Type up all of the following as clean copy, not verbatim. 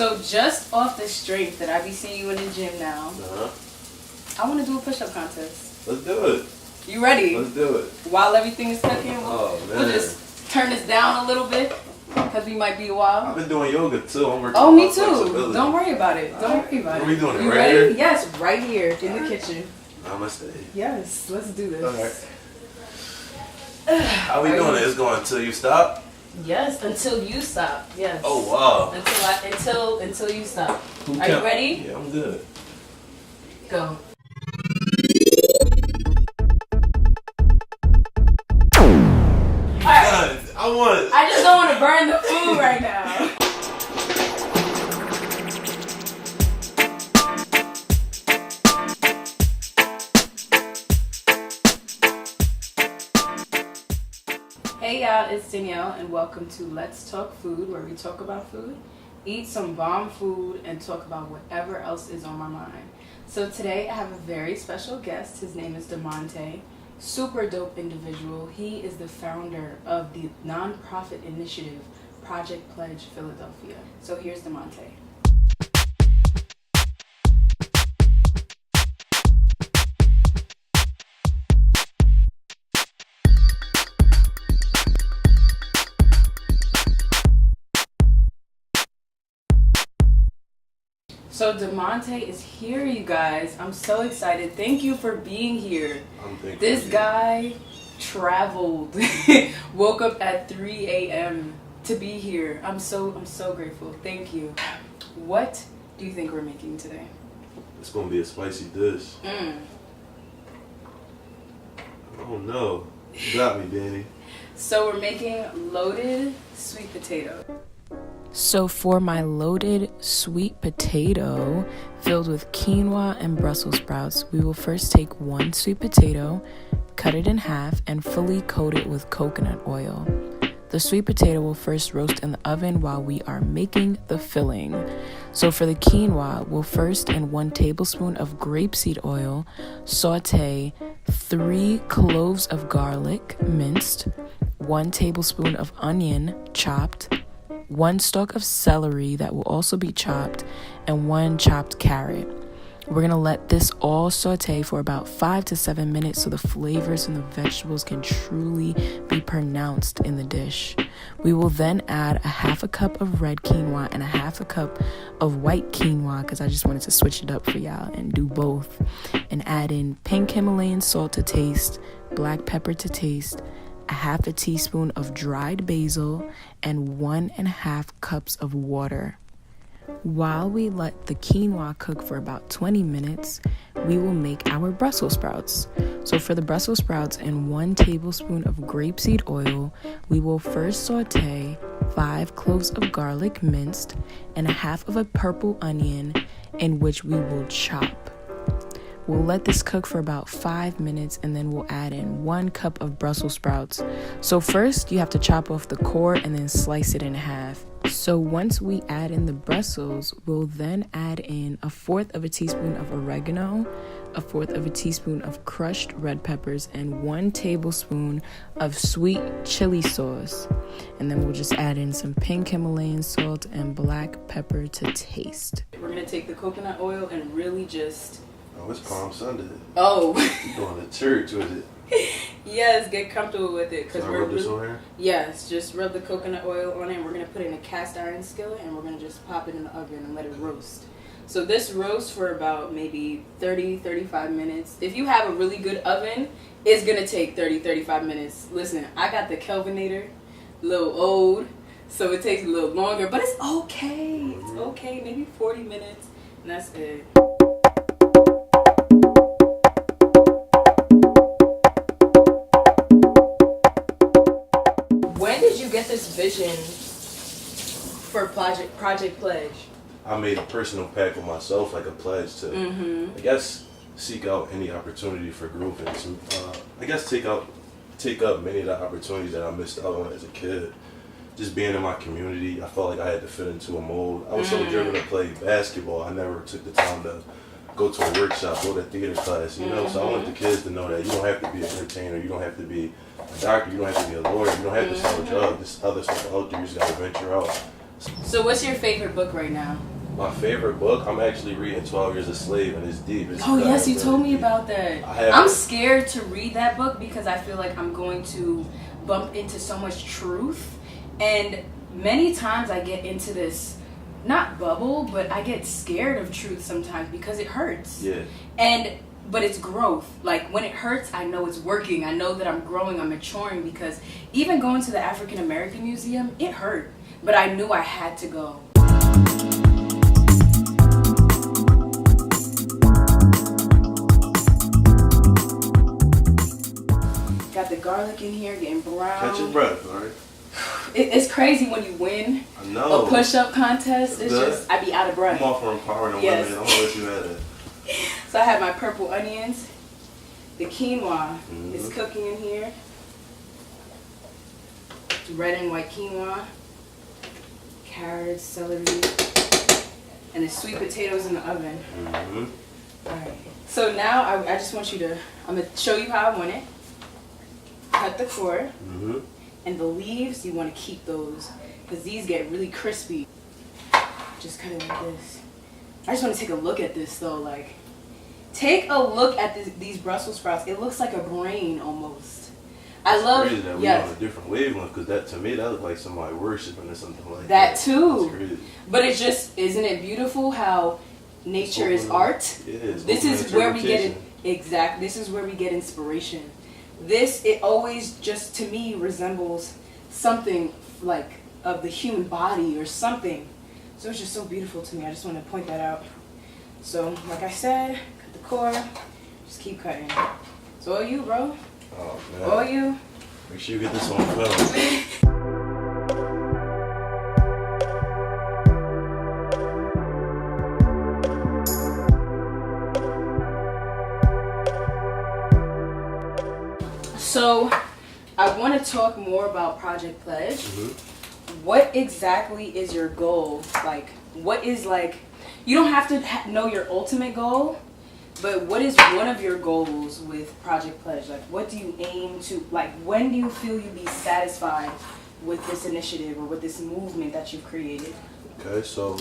So just off the strength that I be seeing you in the gym now, I want to do a push-up contest. Let's do it. You ready? Let's do it. While everything is cooking, we'll just turn this down a little bit because we might be a while. I've been doing yoga too. I'm working on on me my too. flexibility. Don't worry about it. Don't worry about it. Are we doing it you right ready? here? Yes, right here in the kitchen. Namaste. Yes, let's do this. All right. How we doing it? It's going until you stop? Yes, until you stop. Yes. Oh wow. Until you stop. Are you ready? Yeah, I'm good. Go. Alright. I just don't want to burn the food right now. Hey y'all, it's Danielle and welcome to Let's Talk Food, where we talk about food, eat some bomb food, and talk about whatever else is on my mind. So today I have a very special guest. His name is damontay. Super dope individual. He is the founder of the nonprofit initiative Project Pledge Philadelphia. So here's damontay. So damontay is here, you guys. I'm so excited. Thank you for being here. This guy traveled, woke up at 3 a.m. to be here. I'm so grateful. Thank you. What do you think we're making today? It's gonna be a spicy dish. Oh no, you got me, Danny. So we're making loaded sweet potato. So for my loaded sweet potato filled with quinoa and Brussels sprouts, we will first take one sweet potato, cut it in half, and fully coat it with coconut oil. The sweet potato will first roast in the oven while we are making the filling. So for the quinoa, we'll first in 1 tablespoon of grapeseed oil saute 3 cloves of garlic minced, 1 tablespoon of onion chopped, 1 stalk of celery that will also be chopped, and 1 chopped carrot. We're gonna let this all saute for about 5 to 7 minutes so the flavors and the vegetables can truly be pronounced in the dish. We will then add a 1/2 cup of red quinoa and a 1/2 cup of white quinoa, because I just wanted to switch it up for y'all and do both. And add in pink Himalayan salt to taste, black pepper to taste, a 1/2 teaspoon of dried basil, and 1.5 cups of water. While we let the quinoa cook for about 20 minutes, we will make our Brussels sprouts. So for the Brussels sprouts in 1 tablespoon of grapeseed oil, we will first saute 5 cloves of garlic minced and a 1/2 of a purple onion, in which we will chop. We'll let this cook for about 5 minutes, and then we'll add in 1 cup of Brussels sprouts. So first you have to chop off the core and then slice it in half. So once we add in the Brussels, we'll then add in 1/4 of a teaspoon of oregano, 1/4 of a teaspoon of crushed red peppers, and 1 tablespoon of sweet chili sauce. And then we'll just add in some pink Himalayan salt and black pepper to taste. We're gonna take the coconut oil and really just... Oh, it's Palm Sunday. Oh. You going to church with it? Yes, get comfortable with it. Can I rub this on here? Yes, just rub the coconut oil on it, and we're going to put it in a cast iron skillet, and we're going to just pop it in the oven and let it roast. So this roasts for about maybe 30-35 minutes. If you have a really good oven, it's going to take 30-35 minutes. Listen, I got the Kelvinator, a little old, so it takes a little longer, but it's okay. It's okay, maybe 40 minutes, and that's it. Get this vision for Project Pledge? I made a personal pact with myself, like a pledge to, I guess, seek out any opportunity for growth, and I guess take up many of the opportunities that I missed out on as a kid. Just being in my community, I felt like I had to fit into a mold. I was so driven to play basketball, I never took the time to go to a workshop, go to theater class, you know? So I want the kids to know that you don't have to be an entertainer, you don't have to be a doctor, you don't have to be a lawyer, you don't have to sell a drug. There's other stuff out there, you just gotta venture out So what's your favorite book right now? My favorite book, I'm actually reading 12 Years a Slave, and it's deep. Oh yes, you told me about that. I'm scared to read that book because I feel like I'm going to bump into so much truth, and many times I get into this, not bubble, but I get scared of truth sometimes because it hurts. Yeah. But it's growth. Like when it hurts, I know it's working. I know that I'm growing, I'm maturing, because even going to the African American Museum, it hurt. But I knew I had to go. Got the garlic in here, getting brown. Catch your breath, alright? It's crazy when you win a push-up contest. It's just, I be out of breath. I'm all for empowering the women. I'm going to let you have it. So I have my purple onions. The quinoa is cooking in here. Red and white quinoa. Carrots, celery. And the sweet potatoes in the oven. Alright. So now I just want you to, I'm going to show you how I want it. Cut the core. And the leaves, you want to keep those because these get really crispy. Just cut it like this. I just want to take a look at this though. Like, take a look at these Brussels sprouts. It looks like a brain almost. I love. Crazy that we're on a different wavelength, because that to me that looked like somebody worshiping or something like that. That too. That's crazy. But it's just, isn't it beautiful how nature is art? This is where we get it. Exactly. This is where we get inspiration. This, it always just, to me, resembles something like of the human body or something. So it's just so beautiful to me. I just want to point that out. So, like I said, cut the core, just keep cutting. It's all you, bro. Oh, man. All you. Make sure you get this on film. So, I want to talk more about Project Pledge. What exactly is your goal? Like, what is like, you don't have to know your ultimate goal, but what is one of your goals with Project Pledge? Like, what do you aim to, like, when do you feel you'll be satisfied with this initiative or with this movement that you've created? Okay, so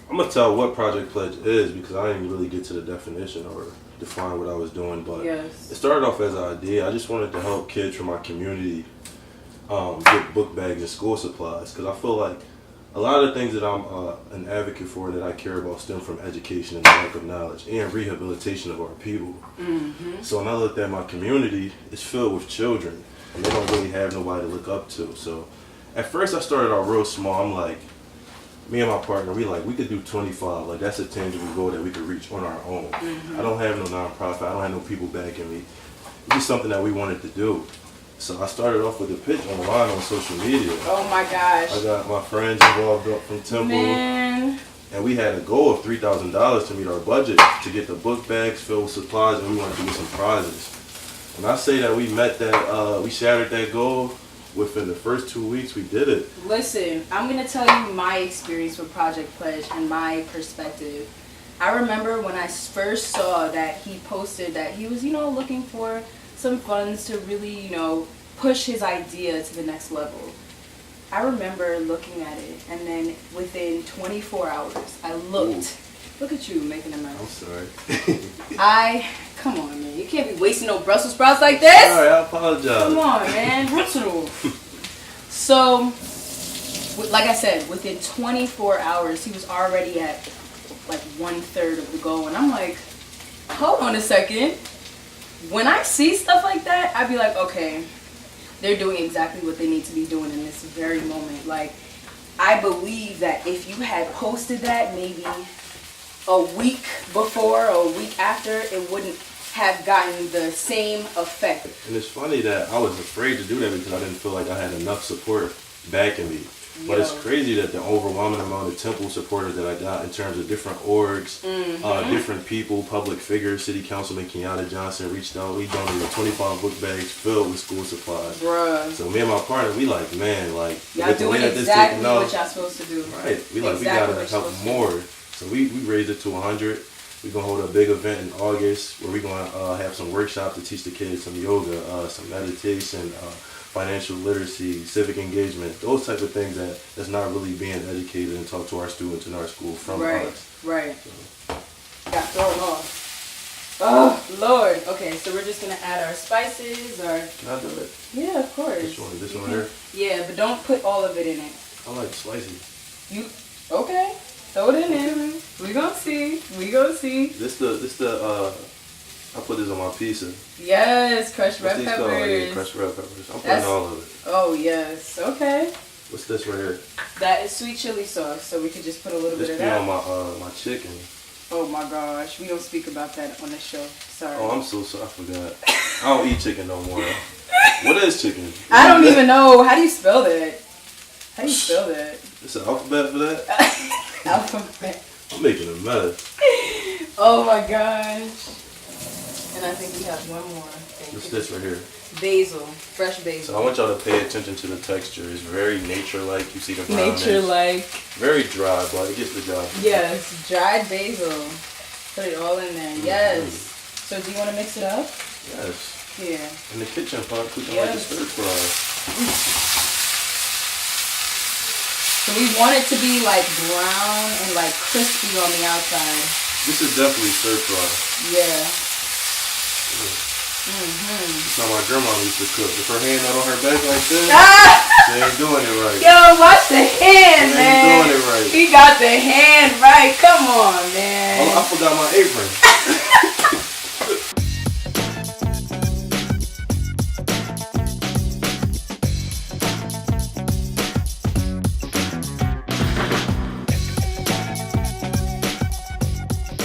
I'm going to tell what Project Pledge is because I didn't really get to the definition or define what I was doing, but it started off as an idea. I just wanted to help kids from my community get book bags and school supplies, because I feel like a lot of the things that I'm an advocate for and that I care about stem from education and the lack of knowledge and rehabilitation of our people. So when I looked at my community, it's filled with children and they don't really have nobody to look up to. So at first I started out real small. I'm like, me and my partner, we could do 25. Like, that's a tangible goal that we could reach on our own. I don't have no nonprofit. I don't have no people backing me. It's just something that we wanted to do. So I started off with a pitch online on social media. Oh my gosh. I got my friends involved up from Temple. Man. And we had a goal of $3,000 to meet our budget to get the book bags filled with supplies, and we wanted to get some prizes. When I say that we met that, we shattered that goal, within the first 2 weeks, we did it. Listen, I'm going to tell you my experience with Project Pledge and my perspective. I remember when I first saw that he posted that he was, looking for some funds to really, push his idea to the next level. I remember looking at it, and then within 24 hours, I looked. Look at you making a mess. I'm sorry. Come on, man. You can't be wasting no Brussels sprouts like this. Sorry, I apologize. Come on, man. Brutal. So, like I said, within 24 hours, he was already at like 1/3 of the goal. And I'm like, hold on a second. When I see stuff like that, I'd be like, okay, they're doing exactly what they need to be doing in this very moment. Like, I believe that if you had posted that maybe a week before or a week after, it wouldn't have gotten the same effect. And it's funny that I was afraid to do that because I didn't feel like I had enough support backing me. But it's crazy that the overwhelming amount of Temple supporters that I got in terms of different orgs, different people, public figures, City Councilman Kenyatta Johnson reached out. We donated 25 book bags filled with school supplies. Bruh. So me and my partner, we like, man, like, y'all doing exactly what y'all supposed to do. Right. We like, we gotta help more. So we raised it to 100. We're going to hold a big event in August where we're going to have some workshops to teach the kids some yoga, some meditation, financial literacy, civic engagement, those type of things that's not really being educated and taught to our students in our school from us. Right. So. Got thrown off. Oh, Lord. Okay, so we're just going to add our spices. Can I do it? Yeah, of course. This one here? Yeah, but don't put all of it in it. I like spicy. Okay. Throw it in there. We gonna see. This I put this on my pizza. Yes, crushed red peppers. Yeah, crushed red peppers. I'm putting all of it. Oh, yes. Okay. What's this right here? That is sweet chili sauce, so we could just put a little bit of that. This on my chicken. Oh my gosh, we don't speak about that on the show. Sorry. Oh, I'm so sorry. I forgot. I don't eat chicken no more. What is chicken? I don't even know. How do you spell that? It's an alphabet for that? Alphabet. I'm making a mess. Oh my gosh. And I think we have one more thing. What's this right here? Basil. Fresh basil. So I want y'all to pay attention to the texture. It's very nature-like. You see the brown nature-like. Very dry, but it gets the job. Yes, dried basil. Put it all in there. Yes. So do you want to mix it up? Yes. Here. In the kitchen pot, cooking like a stir fry. So we want it to be like brown and like crispy on the outside. This is definitely stir fry. Yeah. That's how my grandma used to cook. If her hand not on her back like this, she ain't doing it right. Yo, watch the hand, man. She ain't doing it right. He got the hand right. Come on, man. Oh, I forgot my apron.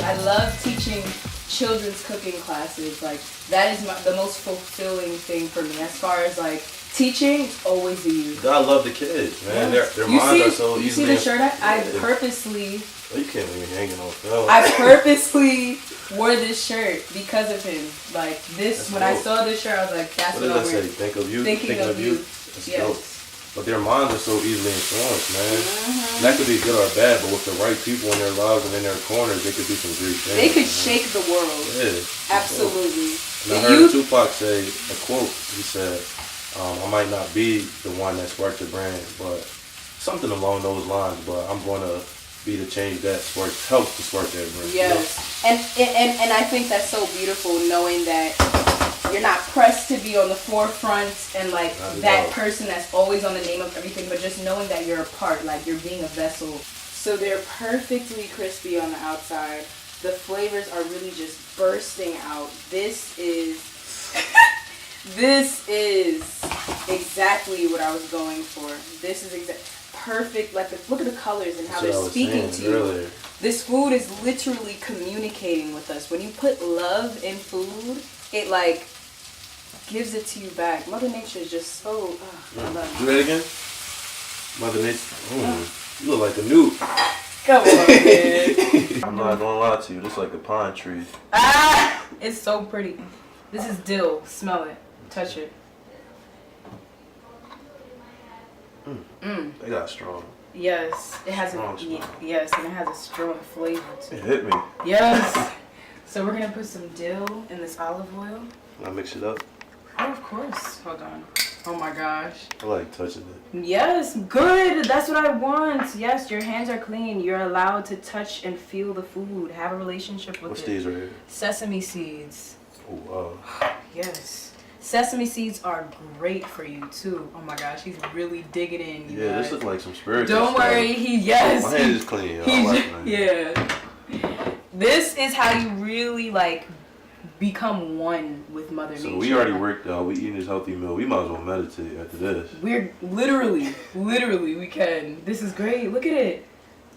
I love teaching children's cooking classes. Like, that is the most fulfilling thing for me. As far as like teaching, it's always the youth. I love the kids, man. Their minds are so easily. You see the shirt I purposely. Oh, you can't leave me hanging on film. I purposely wore this shirt because of him. Like this, when I saw this shirt, I was like, "That's what I'm wearing." Think of you. Thinking of you. That's yes. dope. But their minds are so easily influenced, man. That could be good or bad, but with the right people in their lives and in their corners, they could do some great things. They could shake the world. Yeah. Absolutely. And I heard Tupac say a quote. He said, I might not be the one that sparked the brand, but something along those lines, but I'm going to be the change that helps to spark that brand. Yes. You know? And I think that's so beautiful, knowing that you're not pressed to be on the forefront and like that person that's always on the name of everything, but just knowing that you're a part, like you're being a vessel. So they're perfectly crispy on the outside. The flavors are really just bursting out. This is exactly what I was going for. This is perfect. Like, look at the colors and how they're speaking to you. Earlier. This food is literally communicating with us. When you put love in food, it like gives it to you back. Mother Nature is just so. I love it. Do that again. Mother Nature. You look like a newt. Come on, man. I'm not gonna lie to you. This is like a pine tree. It's so pretty. This is dill. Smell it. Touch it. They got strong. Yes, it has yes, and it has a strong flavor too. It hit me. Yes. So we're gonna put some dill in this olive oil. Can I mix it up? Oh, of course. Hold on. Oh my gosh. I like touching it. Yes, good. That's what I want. Yes, your hands are clean. You're allowed to touch and feel the food. Have a relationship with it. What's these right here? Sesame seeds. Oh, wow. Yes. Sesame seeds are great for you too. Oh my gosh, he's really digging in. You guys. This looks like some spiritual Don't worry, My hand is clean. Yeah. This is how you really like become one with Mother Nature. So we already worked out. We eating this healthy meal. We might as well meditate after this. We're literally we can. This is great. Look at it.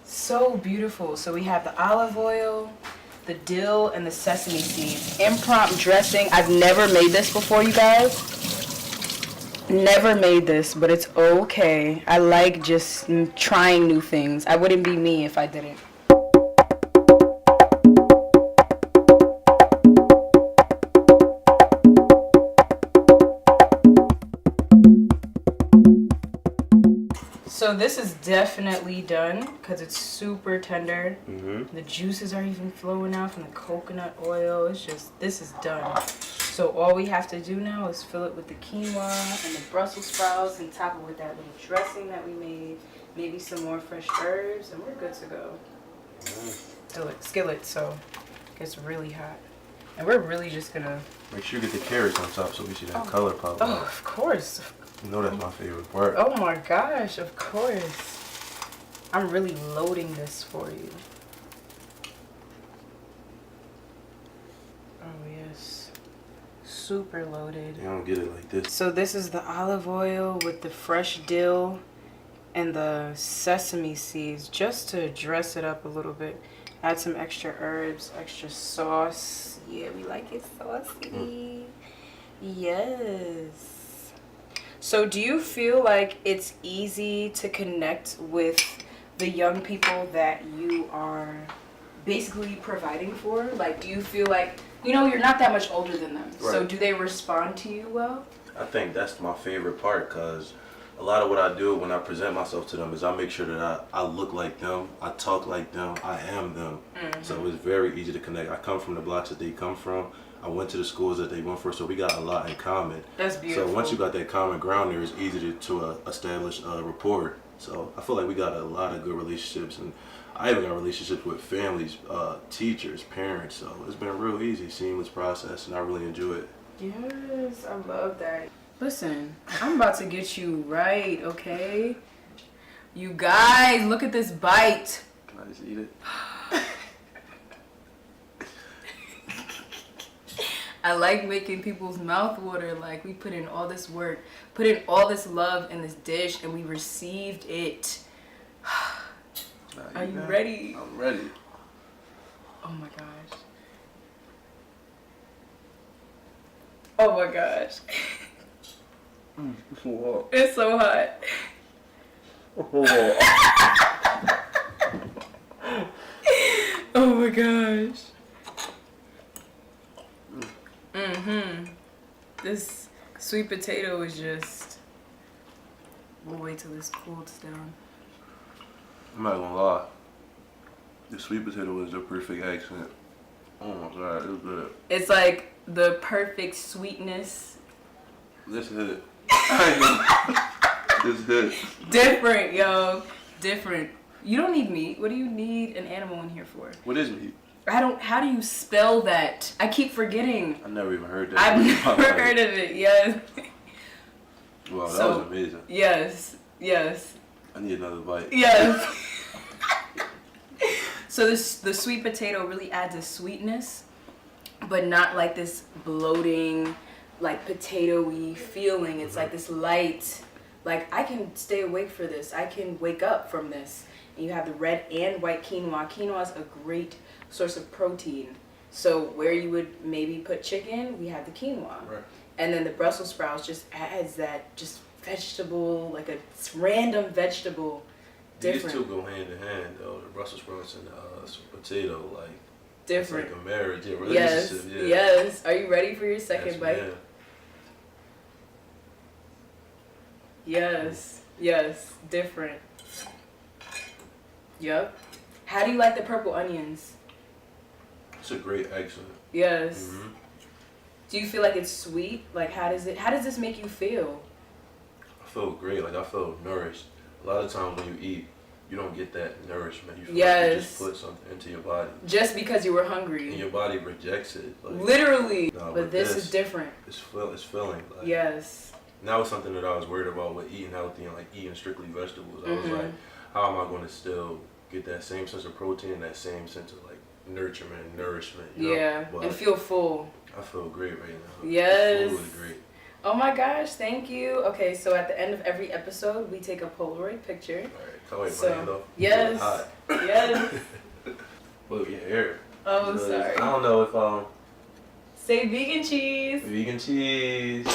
So beautiful. So we have the olive oil, the dill, and the sesame seeds. Impromptu dressing. I've never made this before, you guys. Never made this, but it's okay. I like just trying new things. I wouldn't be me if I didn't. So this is definitely done because it's super tender. The juices are even flowing out from the coconut oil. It's just, this is done. So all we have to do now is fill it with the quinoa and the Brussels sprouts and top it with that little dressing that we made. Maybe some more fresh herbs and we're good to go. Skillet, so it gets really hot. And we're really just gonna... Make sure you get the carrots on top so we see that color pop out. Oh, of course. You know that's my favorite part. Oh my gosh, of course. I'm really loading this for you. Oh yes. Super loaded. You don't get it like this. So this is the olive oil with the fresh dill and the sesame seeds just to dress it up a little bit. Add some extra herbs, extra sauce. Yeah, we like it saucy. Yes. So do you feel like it's easy to connect with the young people that you are basically providing for? Like, do you feel like, you know, you're not that much older than them. Right. So do they respond to you well? I think that's my favorite part because a lot of what I do when I present myself to them is I make sure that I look like them, I talk like them, I am them. So it's very easy to connect. I come from the blocks that they come from. I went to the schools that they went for, so we got a lot in common. That's beautiful. So once you got that common ground there, it's easy to establish a rapport. So I feel like we got a lot of good relationships, and I even got relationships with families, teachers, parents. So it's been a real easy, seamless process, and I really enjoy it. Yes, I love that. Listen, I'm about to get you right, okay? You guys, look at this bite. Can I just eat it? I like making people's mouth water. Like, we put in all this work, put in all this love in this dish, and we received it. Are you ready? I'm ready. Oh my gosh. Oh my gosh. It's so hot. It's so hot. Oh my gosh. This sweet potato is just... We'll wait till this cools down. I'm not gonna lie. The sweet potato was the perfect accent. Oh my god, it was good. It's like the perfect sweetness. This hit. This hit. Different, yo. Different. You don't need meat. What do you need an animal in here for? What is meat? How do you spell that? I keep forgetting. I never even heard that. I've never heard of it, yes. Wow, that was amazing. Yes, yes. I need another bite. Yes. So the sweet potato really adds a sweetness, but not like this bloating, like potato-y feeling. It's like this light, like I can stay awake for this. I can wake up from this. And you have the red and white quinoa. Quinoa is a great source of protein. So where you would maybe put chicken, we have the quinoa. Right. And then the Brussels sprouts just adds that just vegetable, like a random vegetable. Different. These two go hand in hand though, the Brussels sprouts and the sweet potato, like different. It's like a marriage, yeah, Yes, relationship, yeah. yes. Are you ready for your second bite? Man. Yes, yes, different. Yep. How do you like the purple onions? It's a great accent. Yes. Do you feel like it's sweet? Like how does this make you feel? I feel great, like I feel nourished. A lot of times when you eat, you don't get that nourishment. You feel yes. like you just put something into your body. Just because you were hungry. And your body rejects it. Like, literally. No, but this is different. It's filling. Like, yes. That was something that I was worried about with eating healthy and like eating strictly vegetables. I was like, how am I going to still get that same sense of protein and that same sense of like nurturement and nourishment? You know? And feel full. I feel great right now. Yes. The food was great. Oh my gosh, thank you. Okay, so at the end of every episode, we take a Polaroid picture. Alright, can't wait for so, you though. Yes. Hot. Yes. Look, your hair. Oh, sorry. I don't know if Say vegan cheese. Vegan cheese.